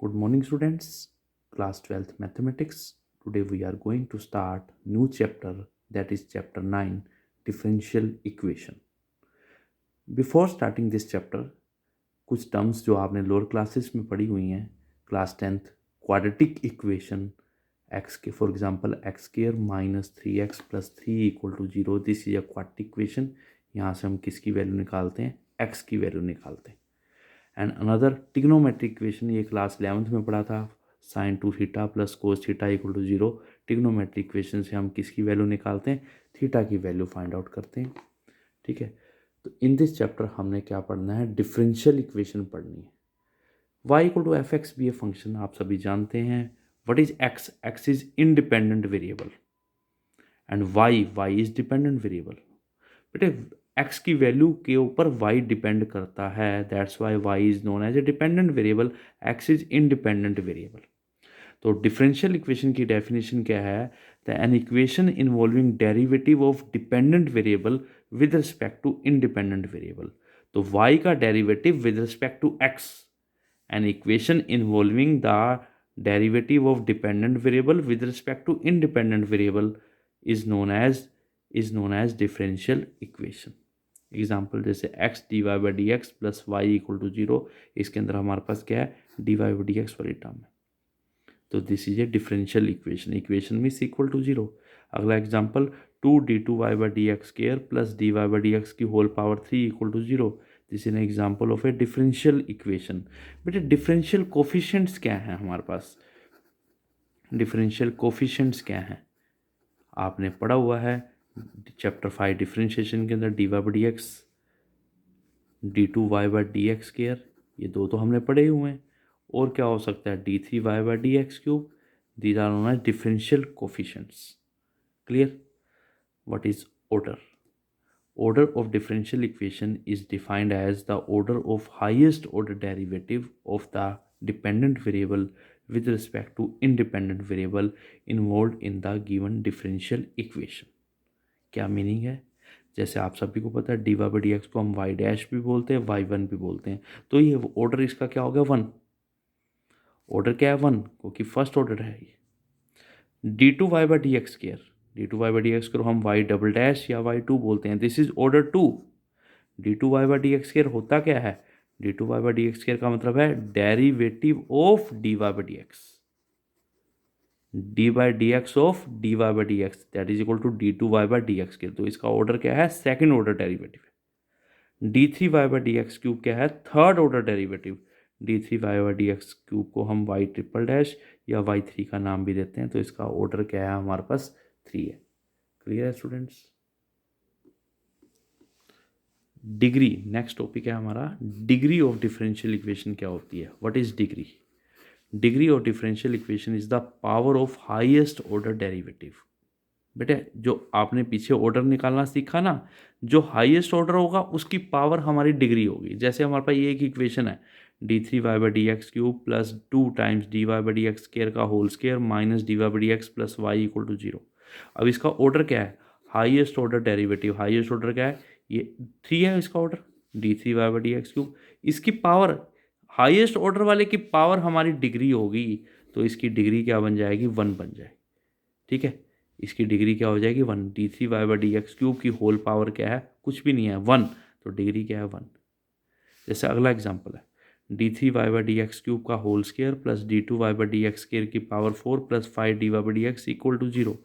Good morning students, class 12th mathematics. Today we are going to start new chapter, that is chapter 9, differential equation. Before starting this chapter, कुछ terms जो आपने lower classes में पढ़ी हुई हैं, class 10th quadratic equation x के for example x square minus 3x plus 3 equal to 0, this is a quadratic equation. यहाँ से हम किसकी वैल्यू निकालते हैं? एक्स की वैल्यू निकालते हैं. एंड अनदर टिग्नोमेट्रिक इक्वेशन, ये क्लास 11th में पढ़ा था, sine 2 theta plus cos theta equal to 0. Trigonometric equation से हम किसकी वैल्यू निकालते हैं? थीटा की वैल्यू फाइंड आउट करते हैं. ठीक है, तो इन दिस चैप्टर हमने क्या पढ़ना है? डिफरेंशियल इक्वेशन पढ़नी है. y equal to f x भी ए फंक्शन आप सभी जानते हैं. What is x? x is independent variable and y is dependent variable. बेटे x की वैल्यू के ऊपर y डिपेंड करता है, that's why y is known as a dependent variable, x is independent variable. तो डिफरेंशियल इक्वेशन की definition क्या है? The an equation involving derivative of dependent variable with respect to independent variable. तो y का derivative with respect to x, an equation involving the derivative of dependent variable with respect to independent variable is known as differential equation. Example जैसे x dy by d x plus y equal to 0, इसके अंदर हमारे पास क्या है? dy by d x वाली term है. तो this is a differential equation. Equation means equal to 0. अगला example 2d2y by d x square plus dy by d x की whole power 3 equal to 0. This is an example of a differential equation. बेटे differential coefficients क्या हैं हमारे पास? Differential coefficients क्या हैं आपने पढ़ा हुआ है चैप्टर 5 डिफरेंशिएशन के अंदर. dy by d x, d2y by d x square, ये दो तो हमने पढ़े ही हुए हैं. और क्या हो सकता है? d3y by d x cube. These are known as differential coefficients. Clear? What is order? Order of differential equation is defined as the order of highest order derivative of the dependent variable with respect to independent variable involved in the given differential equation. क्या meaning है? जैसे आप सभी को पता है d y by d x को हम वाई डैश भी बोलते हैं, वाई वन भी बोलते हैं. तो ये ऑर्डर इसका क्या हो गया? वन. ऑर्डर क्या है? वन, क्योंकि फर्स्ट ऑर्डर है ये. D two y by d x square, d two y by d x को हम वाई डबल डैश या वाई टू बोलते हैं. This is order two. D two y by d x square होता क्या है? D two y by d x square का मतलब है derivative of d y by d x. D by d x of d y by d x that is equal to d two y by d x square. तो इसका order क्या है? Second order derivative है. D three y by d x cube क्या है? Third order derivative. D three y by d x cube को हम y triple dash या वाई थ्री का नाम भी देते हैं. तो इसका ऑर्डर क्या है हमारे पास? थ्री है. क्लियर है स्टूडेंट्स? डिग्री नेक्स्ट टॉपिक है हमारा. डिग्री ऑफ डिफरेंशियल इक्वेशन क्या होती है? What is degree? Degree of differential equation is the power of highest order derivative. बेटे जो आपने पीछे ऑर्डर निकालना सीखा ना, जो हाईएस्ट ऑर्डर होगा उसकी पावर हमारी डिग्री होगी. जैसे हमारे पास ये एक इक्वेशन है, d three y by d x cube plus 2 times d y by d x square का whole square minus d y by d x plus y equal to 0. अब इसका ऑर्डर क्या है? Highest order derivative. Highest order क्या है? ये 3 है इसका order, d three y by d x cube. इसकी पावर, हाईएस्ट ऑर्डर वाले की पावर हमारी डिग्री होगी. तो इसकी डिग्री क्या बन जाएगी? 1 बन जाएगी. ठीक है, इसकी डिग्री क्या हो जाएगी? 1. D three y by d x cube की होल पावर क्या है? कुछ भी नहीं है, 1. तो डिग्री क्या है? 1. जैसे अगला एग्जाम्पल है, d three y by d x cube का whole square plus d two y by d x square की power 4 plus 5 d y by d x equal to 0.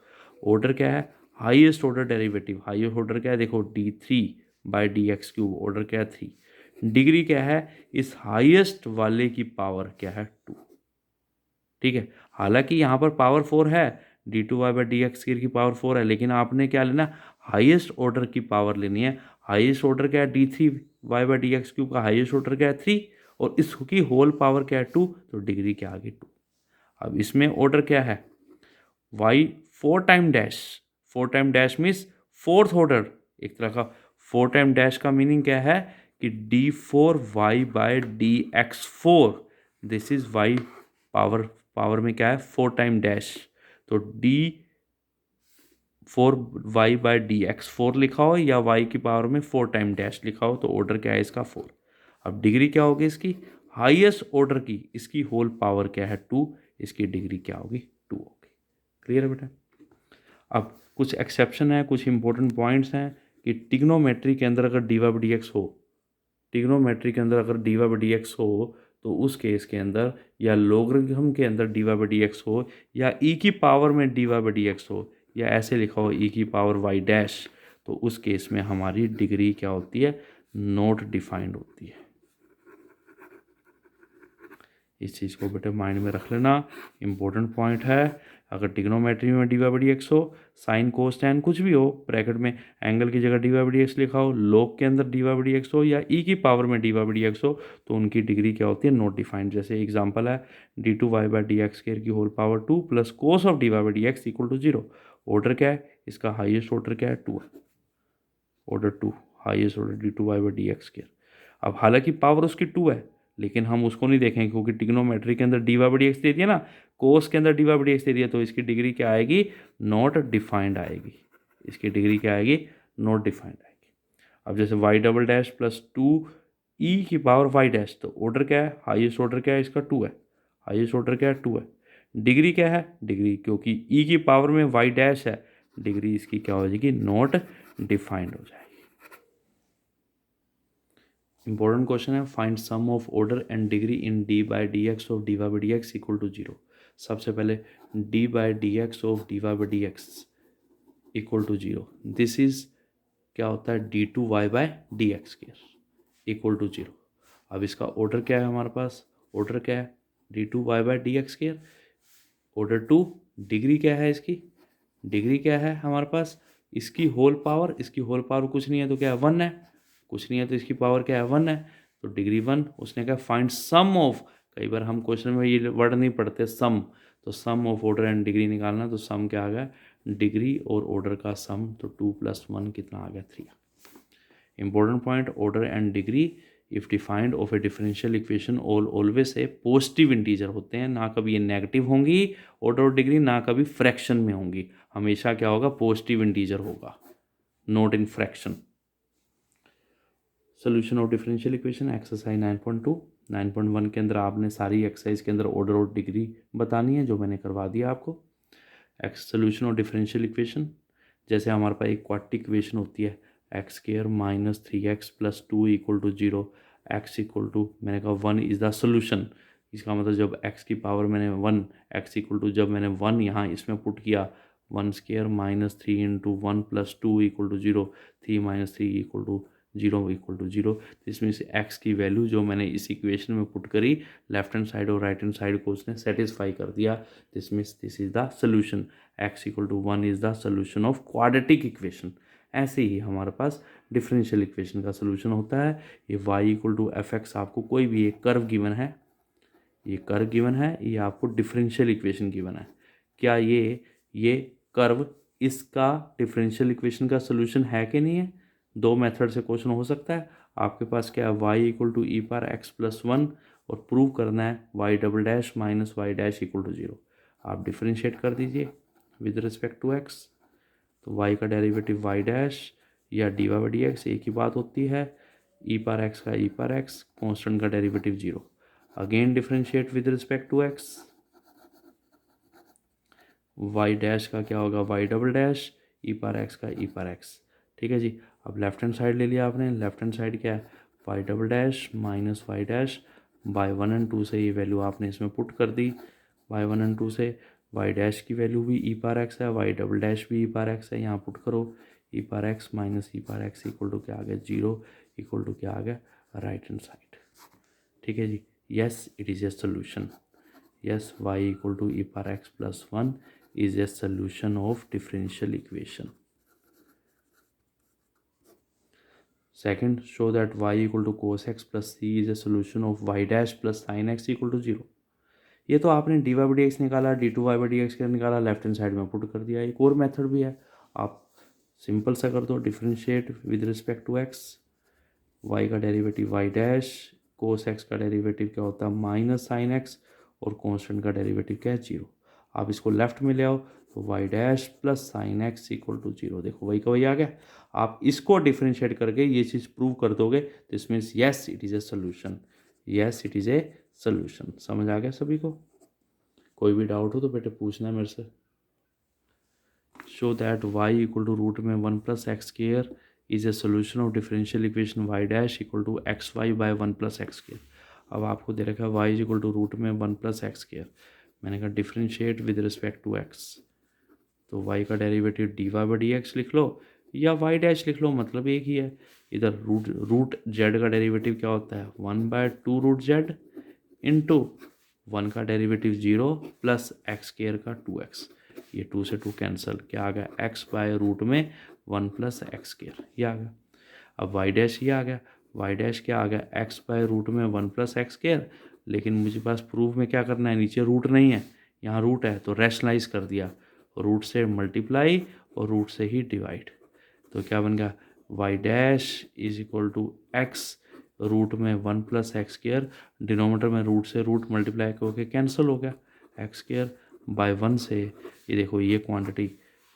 Order क्या है? Highest order derivative. Highest order क्या है? देखो d three by d x cube, order क्या है? 3. Degree क्या है? इस हाईएस्ट वाले की पावर क्या है? 2. ठीक है, हालांकि यहाँ पर पावर 4 है, d two y by d x square की पावर 4 है, लेकिन आपने क्या लेना? हाईएस्ट ऑर्डर की पावर लेनी है. हाईएस्ट ऑर्डर क्या है? D three y by d x cube का हाईएस्ट ऑर्डर क्या है? 3, और इसकी होल पावर क्या है? 2. तो डिग्री क्या आ गई? 2. अब इसमें ऑर्डर क्या है? Y 4 time dash. 4 time dash means fourth order एक तरह का. 4 टाइम डैश का मीनिंग क्या है? कि d four y by d x 4. This is y power में क्या है? 4 टाइम डैश. तो d 4y by d x 4 लिखा हो या y की पावर में 4 टाइम डैश लिखा हो, तो ऑर्डर क्या है इसका? 4. अब डिग्री क्या होगी इसकी? हाईएस्ट ऑर्डर की इसकी होल पावर क्या है 2, इसकी डिग्री क्या होगी 2 होगी। क्लियर है बेटा। अब कुछ एक्सेप्शन है, कुछ इंपॉर्टेंट पॉइंट्स हैं कि ट्रिग्नोमेट्री के अंदर अगर dy/dx हो, ट्रिग्नोमेट्री के अंदर अगर dy/dx हो तो उस केस के अंदर, या लॉगरिथम के अंदर dy/dx हो, या e की पावर में dy/dx हो, या ऐसे लिखा हो e की पावर y डैश, तो उस केस में हमारी डिग्री क्या होती है, नॉट डिफाइंड होती है। इस चीज़ को बेटे माइंड में रख लेना, इंपॉर्टेंट पॉइंट है। अगर ट्रिग्नोमेट्री में dy/dx हो, साइन कोस टैन कुछ भी हो, ब्रैकेट में एंगल की जगह dy/dx लिखा हो, लॉग के अंदर dy/dx हो, या e की पावर में dy/dx हो, तो उनकी डिग्री क्या होती है, नॉट डिफाइंड। जैसे एग्जांपल है d2y/dx² की whole power 2 plus cos of dy/dx equal to 0। Order क्या है इसका, हाईएस्ट ऑर्डर क्या है 2 है, ऑर्डर 2, हाईएस्ट ऑर्डर d2y/dx²। अब हालांकि पावर उसकी 2 है, लेकिन हम उसको नहीं देखेंगे क्योंकि ट्रिग्नोमेट्री के अंदर dy/dx दे दिया ना, कोस के अंदर dy/dx दे दिया, तो इसकी डिग्री क्या आएगी, नॉट डिफाइंड आएगी। इसकी डिग्री क्या आएगी, नॉट डिफाइंड आएगी। अब जैसे y double dash plus 2 e की पावर y डैश, तो ऑर्डर क्या है, हाईएस्ट ऑर्डर क्या है इसका 2 है, हाईएस्ट ऑर्डर क्या है 2 है। डिग्री क्या है, डिग्री क्योंकि e की पावर में y डैश है, डिग्री इसकी क्या हो जाएगी, नॉट डिफाइंड हो जाएगी। इंपॉर्टेंट क्वेश्चन है, find sum of order and degree in d/dx of dy/dx equal to 0। सबसे पहले d/dx of dy/dx equal to 0, this is क्या होता है d2y/dx² इक्वल टू 0। अब इसका ऑर्डर क्या है हमारे पास, ऑर्डर क्या है d2y/dx², ऑर्डर 2, डिग्री क्या है इसकी, डिग्री क्या है हमारे पास, इसकी होल पावर, इसकी होल पावर कुछ नहीं है तो क्या है 1 है, कुछ नहीं है तो इसकी पावर क्या है 1 है, तो डिग्री 1। उसने कहा फाइंड सम ऑफ, कई बार हम क्वेश्चन में ये वर्ड नहीं पढ़ते सम, तो सम ऑफ ऑर्डर एंड डिग्री निकालना, तो सम क्या आ गया, डिग्री और ऑर्डर का सम, तो 2 + 1 कितना आ गया 3। Important point, order and degree if defined of a differential equation always a positive integer होते हैं, ना कभी ये नेगेटिव होंगी ऑर्डर और डिग्री, ना कभी फ्रैक्शन में होंगी, हमेशा क्या होगा, पॉजिटिव इंटीजर होगा, not in fraction. Solution of differential equation exercise 9.2, 9.1 के अंदर आपने सारी एक्सरसाइज के अंदर ऑर्डर और डिग्री बतानी है, जो मैंने करवा दिया आपको। सोल्यूशन ऑफ डिफरेंशियल इक्वेशन, जैसे हमारे पास एक क्वाड्रेटिक इक्वेशन होती है x² minus 3x plus 2 equal to 0, x equal to, मैंने कहा 1 इज़ द सोल्यूशन। इसका मतलब जब x की पावर मैंने 1, x इक्वल टू जब मैंने 1 यहाँ इसमें पुट किया, 1² minus 3 into 1 plus 2 equal to 0, 3 minus 3 equal to 0 equal to 0। इसमें से x की वैल्यू जो मैंने इस इक्वेशन में पुट करी, लेफ्ट हैंड साइड और राइट हैंड साइड को उसने सेटिस्फाई कर दिया, this means this is the solution. x equal to 1 is the solution of quadratic equation. ऐसे ही हमारे पास डिफरेंशियल इक्वेशन का सोल्यूशन होता है। ये y इक्वल टू fx, आपको कोई भी एक कर्व गिवन है, ये कर्व गिवन है, ये आपको डिफरेंशियल इक्वेशन गिवन है, क्या ये कर्व इसका डिफरेंशियल इक्वेशन का सोल्यूशन है कि नहीं है। दो मेथड से क्वेश्चन हो सकता है। आपके पास क्या है, y इक्वल टू e⁻x+1, और प्रूव करना है y double dash minus y dash equal to 0। आप डिफरेंशिएट कर दीजिए विद रिस्पेक्ट टू x, तो y का डेरिवेटिव y डैश या dy/dx एक ही बात होती है, e⁻x का e⁻x, कांस्टेंट का derivative 0। Again differentiate with respect to x, y dash का क्या होगा y डबल डैश, e⁻x का e⁻x। ठीक है जी। अब लेफ्ट हैंड साइड ले लिया आपने, लेफ्ट हैंड साइड क्या है, y double dash minus y dash by 1 और 2 से, ये वैल्यू आपने इसमें पुट कर दी, बाय 1 और 2 से y डैश की वैल्यू भी e⁻x है, y डबल डैश भी e⁻x है, यहाँ पुट करो, e⁻x minus e⁻x equal to क्या आ गया 0, इक्वल टू क्या आ गया राइट हैंड साइड। ठीक है जी। Yes it is a solution, yes y equal to e⁻x+1 is a solution of differential equation. Second, show that y equal to cos x plus c is a solution of y dash plus sin x equal to 0. ये तो आपने dy/dx निकाला, d2y/dx का निकाला, left hand side में put कर दिया। एक और मेथड भी है, आप सिंपल सा कर दो, differentiate with respect to x, y का derivative y dash, cos x का डेरिवेटिव क्या होता है माइनस sin x, और कांस्टेंट का डेरिवेटिव क्या है 0। आप इसको लेफ्ट में ले आओ, तो y dash plus sine x equal to 0, देखो वही का वही आ गया। आप इसको डिफरेंशिएट करके ये चीज़ प्रूव कर दोगे, this means yes it is a solution, yes it is a solution. समझ आ गया सभी को? कोई भी डाउट हो तो बेटे पूछना है मेरे से। Show that y equal to root में 1 plus x square is a solution of differential equation y dash equal to x y by 1 plus x square. अब आपको दे रखा है y is equal to root में 1 प्लस एक्स स्क्वायर, मैंने कहा differentiate with respect to x, तो y का derivative d y by d x लिख लो या वाई डैश लिख लो, मतलब एक ही है। इधर रूट रूट जेड का डेरिवेटिव क्या होता है 1/2 रूट जेड इंटू 1 का डेरिवेटिव 0 प्लस एक्स स्क्वायर का 2x, ये 2 से 2 कैंसिल, क्या आ गया x बाय रूट में 1 प्लस एक्स स्क्वायर, ये आ गया। अब वाई डैश ये आ गया, वाई डैश क्या आ गया x बाय रूट में 1 प्लस एक्स स्क्वायर, लेकिन मुझे पास प्रूफ में क्या करना है, नीचे रूट नहीं है यहाँ रूट है, तो रैशनलाइज कर दिया, रूट से मल्टीप्लाई और रूट से ही डिवाइड, तो क्या बन गया y dash is equal to x root में 1 प्लस एक्स स्क्वायर, डिनोमीटर में रूट से रूट मल्टीप्लाई करके कैंसिल हो गया, एक्स स्क्वायर बाय 1 से, ये देखो ये क्वांटिटी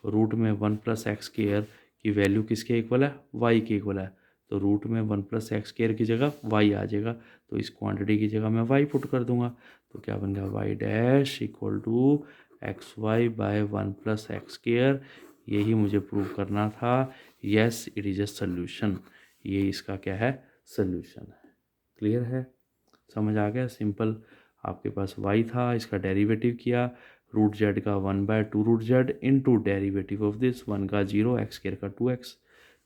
रूट में 1 प्लस एक्स स्क्वायर की वैल्यू किसके इक्वल है, वाई के इक्वल है, तो रूट में 1 प्लस एक्स स्क्वायर की जगह वाई आ जाएगा, तो इस क्वांटिटी की जगह मैं वाई पुट कर दूंगा, तो क्या बन गया y dash equal to x y by 1 plus x square, यही मुझे प्रूव करना था। Yes it is a solution, ये इसका क्या है सोल्यूशन है। क्लियर है? समझ आ गया? सिंपल, आपके पास y था, इसका डेरिवेटिव किया, रूट जेड का 1/2 root z into derivative of this 1 का 0 एक्स स्क्वायर का 2x,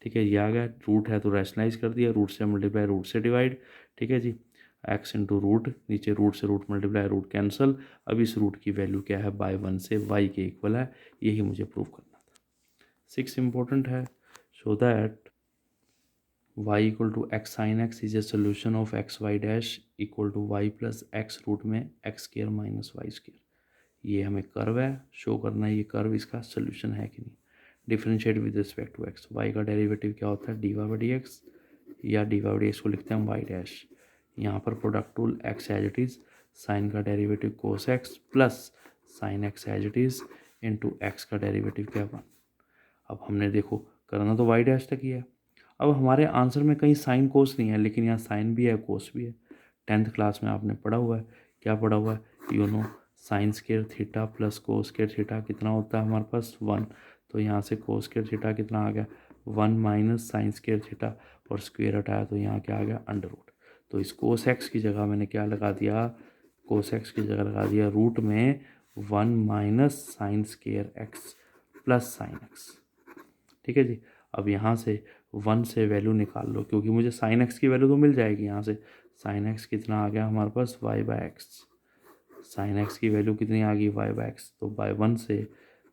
ठीक है, ये आ गया, रूट है तो रैशनलाइज कर दिया, रूट से मल्टीप्लाई रूट से डिवाइड, ठीक है जी, x इंटू रूट, नीचे रूट से रूट मल्टीप्लाई रूट कैंसल, अब इस रूट की वैल्यू क्या है बाय 1 से y के इक्वल है, यही मुझे प्रूव करना था। 6 इंपॉर्टेंट है, show that y equal to x sine x is a solution of x y dash equal to y plus x root में x square minus y square, ये हमें कर्व है, शो करना है ये कर्व इसका सोल्यूशन है कि नहीं। Differentiate with respect to x, y का डेरिवेटिव क्या होता है d y by d x, या d y by d x को लिखते हैं हम वाई डैश, यहाँ पर प्रोडक्ट टूल x as it is, sine का derivative cos x plus sine x as it is into x का डेरिवेटिव क्या 1। अब हमने देखो करना तो वाई डैश तक ही है, अब हमारे आंसर में कहीं साइन कोस नहीं है, लेकिन यहाँ साइन भी है कोस भी है, 10th क्लास में आपने पढ़ा हुआ है, क्या पढ़ा हुआ है you know sign square theta plus cos square theta कितना होता है हमारे पास 1, तो यहाँ से कोस स्क्वायर थीटा कितना आ गया 1 माइनस साइन स्क्वायर थीटा, और स्क्वायर हटाया तो यहाँ क्या आ गया अंडर रूट, तो इस कोस एक्स की जगह मैंने क्या लगा दिया, कोस एक्स की जगह लगा दिया रूट में 1 minus sine square x plus sine x, ठीक है जी। अब यहाँ से 1 से वैल्यू निकाल लो, क्योंकि मुझे साइन एक्स की वैल्यू तो मिल जाएगी, यहाँ से साइन एक्स कितना आ गया हमारे पास y by x, sine x की वैल्यू कितनी आ गई वाई बाय एक्स, तो बाय 1 से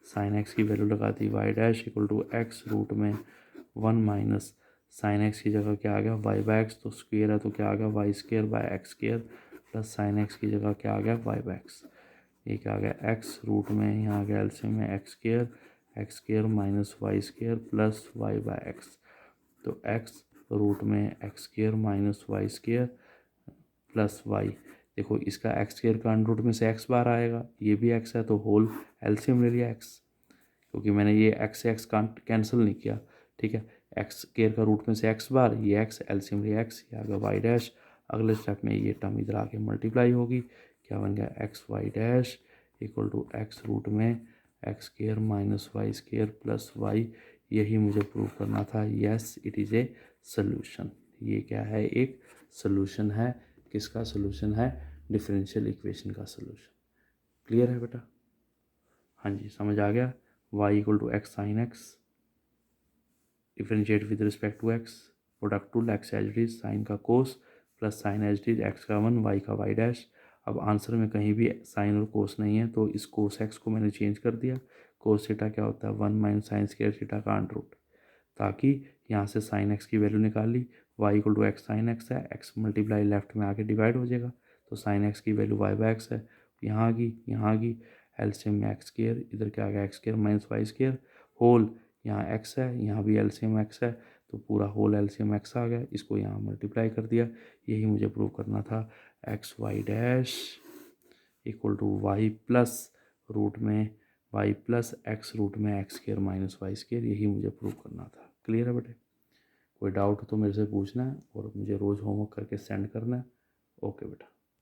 साइन एक्स की वैल्यू लगा दी y dash equal to x root में 1 माइनस साइन एक्स की जगह क्या आ गया वाई बाय एक्स, तो स्क्वेयर है तो क्या आ गया y square by x square plus sine x की जगह क्या आ गया वाई बाय एक्स, ये क्या आ गया एक्स रूट में यहाँ आ गया एलसीएम में x square minus y square plus y by x, तो एक्स रूट में x square minus y square plus y, देखो इसका एक्स स्क्वेयर का अंडर रूट में से एक्स बार आएगा, ये भी एक्स है तो होल एलसीएम ले लिया एक्स, क्योंकि मैंने ये एक्स से एक्स कैंसिल नहीं किया, ठीक है, एक्स स्क्वेयर का रूट में से एक्स बार, ये एक्स एलसीएम लिया एक्स, ये आ गया वाई डैश, अगले स्टेप में ये टर्म इधर आके मल्टीप्लाई होगी, क्या बन गया x y dash equal to x root में x square minus y square plus y, यही मुझे प्रूव करना था। Yes it is a solution, ये क्या है एक सोल्यूशन है, किसका सोल्यूशन है डिफरेंशियल इक्वेशन का सोल्यूशन। क्लियर है बेटा? हाँ जी समझ आ गया। y equal to x sine x, differentiate with respect to x, product to x as it is, sine का कोस plus sine as it is, x का 1 वाई का वाई डैश। अब आंसर में कहीं भी साइन और कोस नहीं है, तो इस कोस एक्स को मैंने चेंज कर दिया, कोस थीटा क्या होता है 1 माइनस साइन स्क्वायर थीटा का अंडर रूट, ताकि यहाँ से साइन एक्स की वैल्यू निकाल ली, y equal to x sine x है, एक्स मल्टीप्लाई लेफ्ट में आके डिवाइड हो जाएगा, तो साइन एक्स की वैल्यू वाई बाय एक्स है, यहाँ आ गई एलसीएम में एक्स स्क्वायर, इधर क्या आ गया x square minus y square whole, यहाँ एक्स है यहाँ भी एलसीएम एक्स है, तो पूरा होल एलसीएम एक्स आ गया, इसको यहाँ मल्टीप्लाई कर दिया, यही मुझे प्रूव करना था, x y dash equal to y plus root में वाई प्लस एक्स रूट में x square minus y square, यही मुझे प्रूव करना था। क्लियर है बेटे? कोई डाउट हो तो मेरे से पूछना है, और मुझे रोज़ होमवर्क करके सेंड करना है, ओके बेटा।